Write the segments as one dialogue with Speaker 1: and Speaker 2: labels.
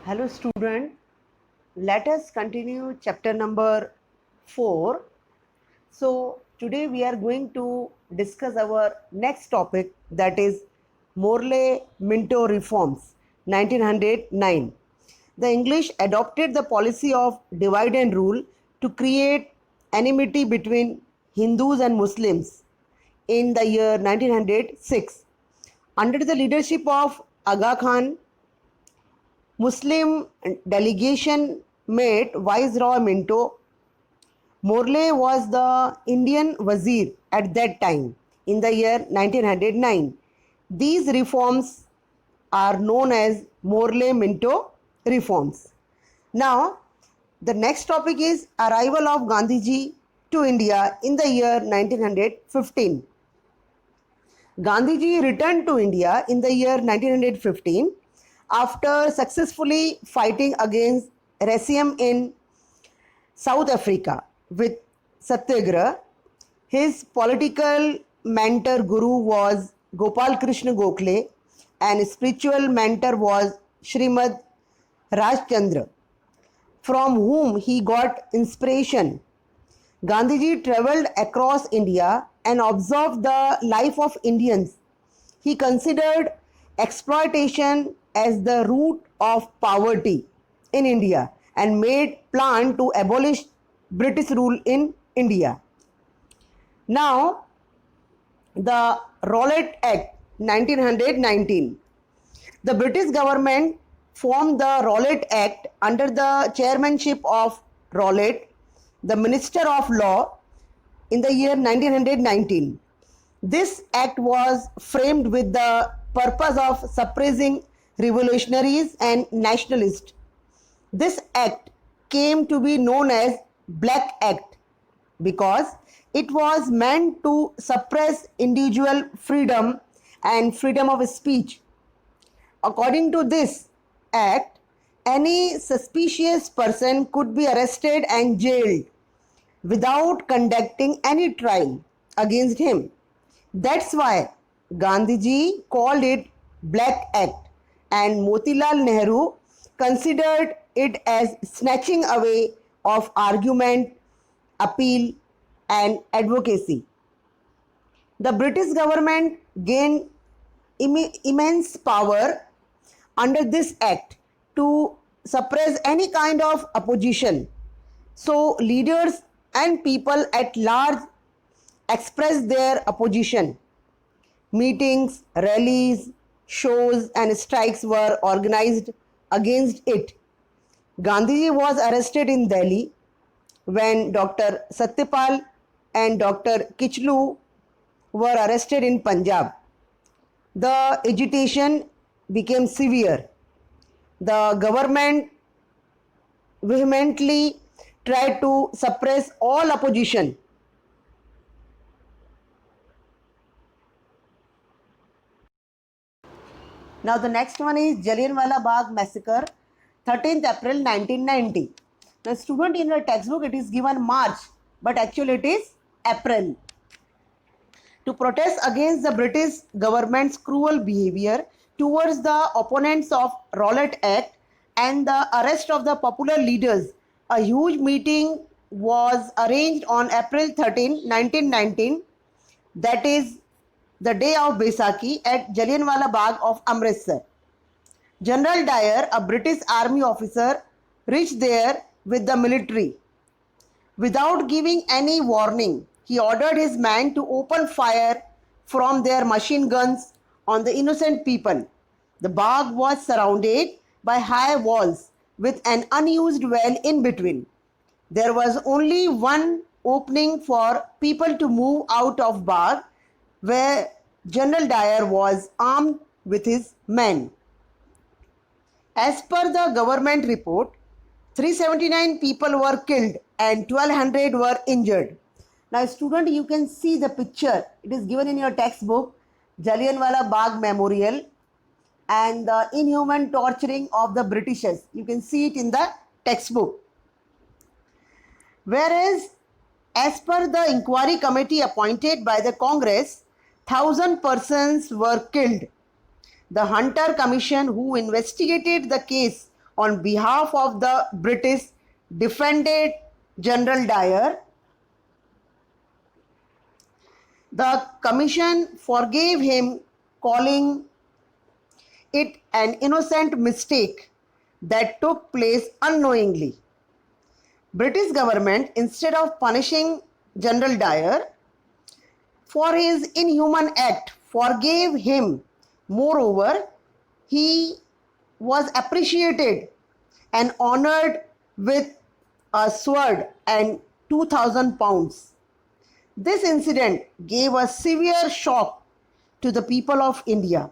Speaker 1: Hello student, let us continue chapter number 4. So today we are going to discuss our next topic, that is Morley-Minto reforms 1909. The English adopted the policy of divide and rule to create enmity between Hindus and Muslims in the year 1906. Under the leadership of Aga Khan, Muslim delegation met Viceroy Minto. Morley was the Indian Wazir at that time in the year 1909. These reforms are known as Morley-Minto reforms. Now, the next topic is arrival of Gandhiji to India in the year 1915. Gandhiji returned to India in the year 1915 after successfully fighting against racism in South Africa with Satyagraha. His political mentor guru was Gopal Krishna Gokhale and spiritual mentor was Srimad Rajchandra, from whom he got inspiration. Gandhiji travelled across India and observed the life of Indians. He considered exploitation as the root of poverty in India and made plan to abolish British rule in India. Now, the Rowlatt Act 1919. The British government formed the Rowlatt Act under the chairmanship of Rowlatt, the Minister of Law, in the year 1919. This act was framed with the purpose of suppressing revolutionaries and nationalists. This act came to be known as Black Act because it was meant to suppress individual freedom and freedom of speech. According to this act, any suspicious person could be arrested and jailed without conducting any trial against him. That's why Gandhiji called it Black Act and Motilal Nehru considered it as snatching away of argument, appeal and advocacy. The British government gained immense power under this act to suppress any kind of opposition. So leaders and people at large expressed their opposition. Meetings, rallies, shows and strikes were organized against it. Gandhiji was arrested in Delhi when Dr. Satyapal and Dr. Kichlu were arrested in Punjab. The agitation became severe. The government vehemently tried to suppress all opposition. Now the next one is Jallianwala Bagh massacre, 13th April 1990. The student, in your textbook it is given March, but actually it is April. To protest against the British government's cruel behavior towards the opponents of Rowlatt Act and the arrest of the popular leaders, a huge meeting was arranged on April 13, 1919, that is the day of Baisakhi, at Jallianwala Bagh of Amritsar. General Dyer, a British army officer, reached there with the military. Without giving any warning, he ordered his men to open fire from their machine guns on the innocent people. The Bagh was surrounded by high walls with an unused well in between. There was only one opening for people to move out of Bagh, where General Dyer was armed with his men. As per the government report, 379 people were killed and 1200 were injured. Now student, you can see the picture. It is given in your textbook, Jallianwala Bagh Memorial and the inhuman torturing of the Britishers. You can see it in the textbook. Whereas as per the inquiry committee appointed by the Congress, 1,000 persons were killed. The Hunter Commission, who investigated the case on behalf of the British defended General Dyer. The commission forgave him, calling it an innocent mistake that took place unknowingly. British government, instead of punishing General Dyer for his inhuman act, forgave him. Moreover, he was appreciated and honored with a sword and 2,000 pounds. This incident gave a severe shock to the people of India.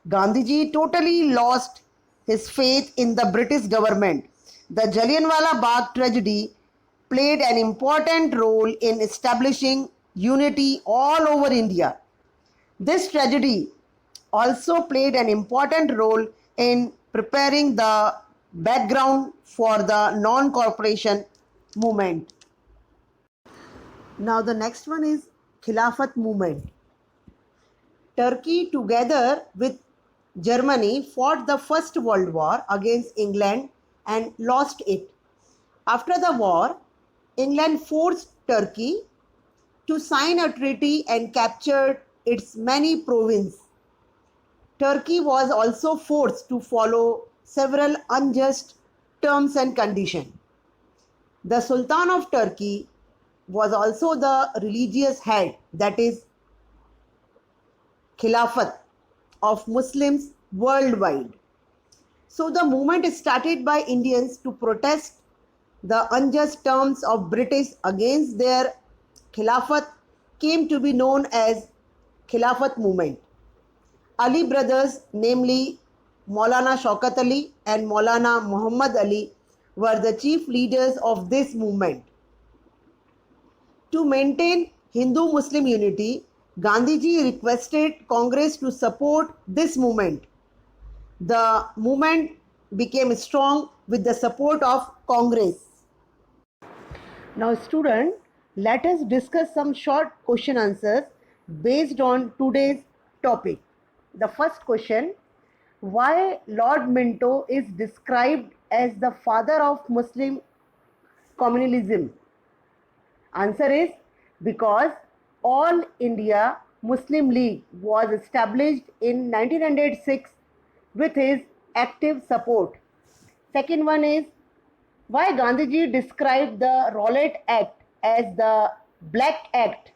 Speaker 1: Gandhiji totally lost his faith in the British government. The Jallianwala Bagh tragedy played an important role in establishing unity all over India. This tragedy also played an important role in preparing the background for the non-cooperation movement. Now the next one is Khilafat movement. Turkey, together with Germany, fought the First World War against England and lost it. After the war, England forced Turkey to sign a treaty and captured its many provinces. Turkey was also forced to follow several unjust terms and conditions. The Sultan of Turkey was also the religious head, that is, Khilafat of Muslims worldwide. So the movement started by Indians to protest the unjust terms of British against their Khilafat came to be known as Khilafat movement. Ali brothers, namely Maulana Shaukat Ali and Maulana Muhammad Ali, were the chief leaders of this movement. To maintain Hindu-Muslim unity, Gandhiji requested Congress to support this movement. The movement became strong with the support of Congress. Now student, let us discuss some short question answers based on today's topic. The first question, why Lord Minto is described as the father of Muslim communalism? Answer is because All India Muslim League was established in 1906 with his active support. Second one is why Gandhiji described the Rowlatt Act as the Black Act.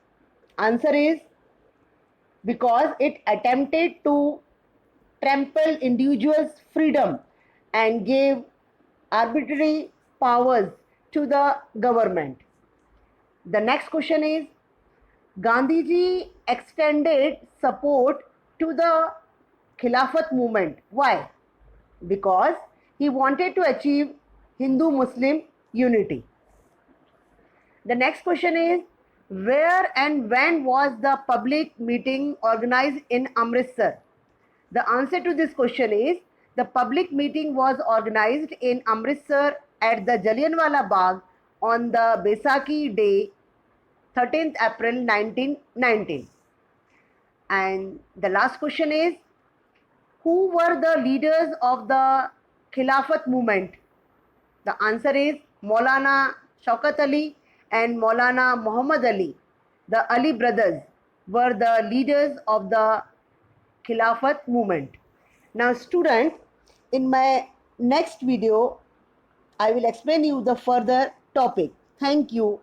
Speaker 1: Answer is because it attempted to trample individuals' freedom and gave arbitrary powers to the government. The next question is Gandhiji extended support to the Khilafat movement. Why? Because he wanted to achieve Hindu-Muslim unity. The next question is where and when was the public meeting organized in Amritsar? The answer to this question is the public meeting was organized in Amritsar at the Jallianwala Bagh on the Baisakhi day, 13th April 1919. And the last question is, who were the leaders of the Khilafat movement? The answer is Maulana Shaukat Ali and Maulana Muhammad Ali. The Ali brothers were the leaders of the Khilafat movement. Now students, in my next video, I will explain you the further topic. Thank you.